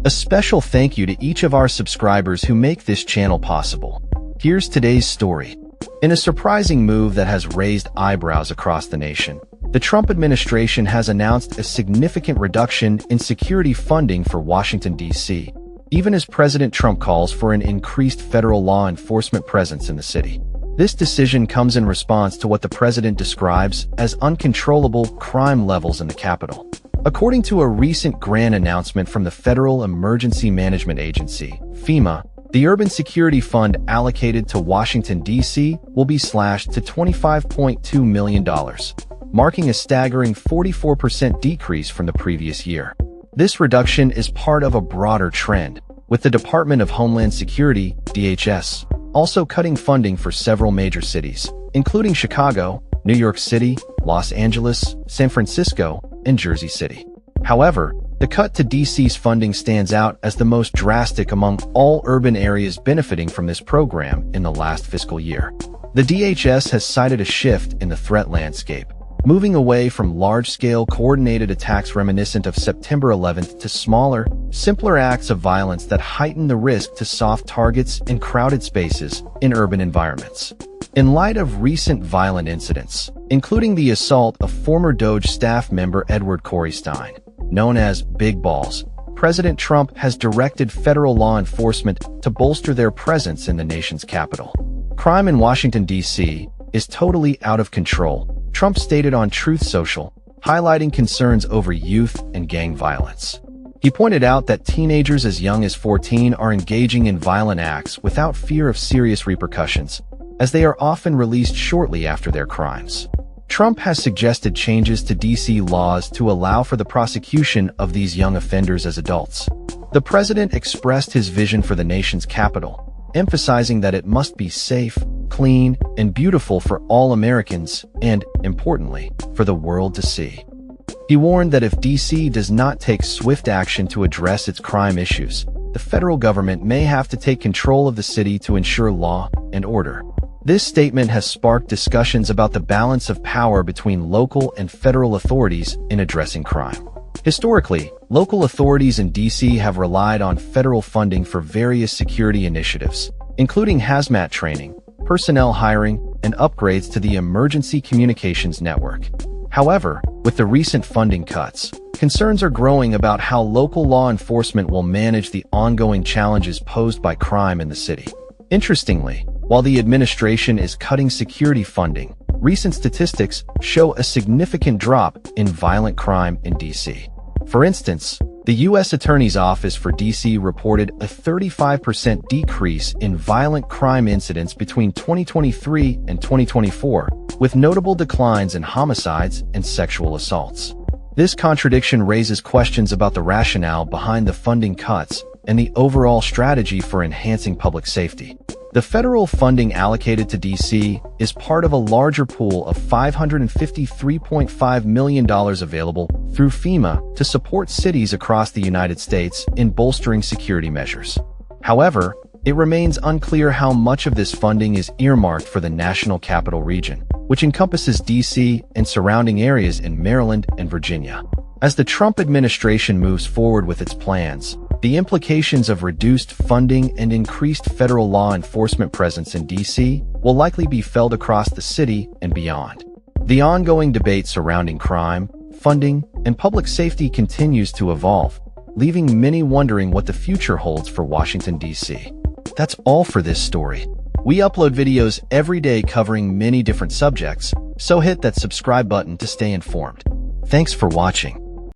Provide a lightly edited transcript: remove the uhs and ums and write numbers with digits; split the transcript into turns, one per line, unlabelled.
A special thank you to each of our subscribers who make this channel possible. Here's today's story. In a surprising move that has raised eyebrows across the nation, the Trump administration has announced a significant reduction in security funding for Washington, D.C., even as President Trump calls for an increased federal law enforcement presence in the city. This decision comes in response to what the president describes as uncontrollable crime levels in the capital. According to a recent grant announcement from the Federal Emergency Management Agency, FEMA, the Urban Security Fund allocated to Washington, D.C. will be slashed to $25.2 million, marking a staggering 44% decrease from the previous year. This reduction is part of a broader trend, with the Department of Homeland Security, DHS, also cutting funding for several major cities, including Chicago, New York City, Los Angeles, San Francisco, and Jersey City. However, the cut to DC's funding stands out as the most drastic among all urban areas benefiting from this program in the last fiscal year. The DHS has cited a shift in the threat landscape, moving away from large-scale coordinated attacks reminiscent of September 11th to smaller, simpler acts of violence that heighten the risk to soft targets and crowded spaces in urban environments. In light of recent violent incidents, including the assault of former DOJ staff member Edward Corey Stein, known as Big Balls, President Trump has directed federal law enforcement to bolster their presence in the nation's capital. Crime in Washington, D.C. is totally out of control, Trump stated on Truth Social, highlighting concerns over youth and gang violence. He pointed out that teenagers as young as 14 are engaging in violent acts without fear of serious repercussions, as they are often released shortly after their crimes. Trump has suggested changes to D.C. laws to allow for the prosecution of these young offenders as adults. The president expressed his vision for the nation's capital, emphasizing that it must be safe, clean, and beautiful for all Americans and, importantly, for the world to see. He warned that if D.C. does not take swift action to address its crime issues, the federal government may have to take control of the city to ensure law and order. This statement has sparked discussions about the balance of power between local and federal authorities in addressing crime. Historically, local authorities in D.C. have relied on federal funding for various security initiatives, including hazmat training, personnel hiring, and upgrades to the emergency communications network. However, with the recent funding cuts, concerns are growing about how local law enforcement will manage the ongoing challenges posed by crime in the city. Interestingly, while the administration is cutting security funding, recent statistics show a significant drop in violent crime in D.C. For instance, the U.S. Attorney's Office for D.C. reported a 35% decrease in violent crime incidents between 2023 and 2024, with notable declines in homicides and sexual assaults. This contradiction raises questions about the rationale behind the funding cuts and the overall strategy for enhancing public safety. The federal funding allocated to D.C. is part of a larger pool of $553.5 million available through FEMA to support cities across the United States in bolstering security measures. However, it remains unclear how much of this funding is earmarked for the National Capital Region, which encompasses D.C. and surrounding areas in Maryland and Virginia. As the Trump administration moves forward with its plans, the implications of reduced funding and increased federal law enforcement presence in D.C. will likely be felt across the city and beyond. The ongoing debate surrounding crime, funding, and public safety continues to evolve, leaving many wondering what the future holds for Washington, D.C. That's all for this story. We upload videos every day covering many different subjects, so hit that subscribe button to stay informed. Thanks for watching.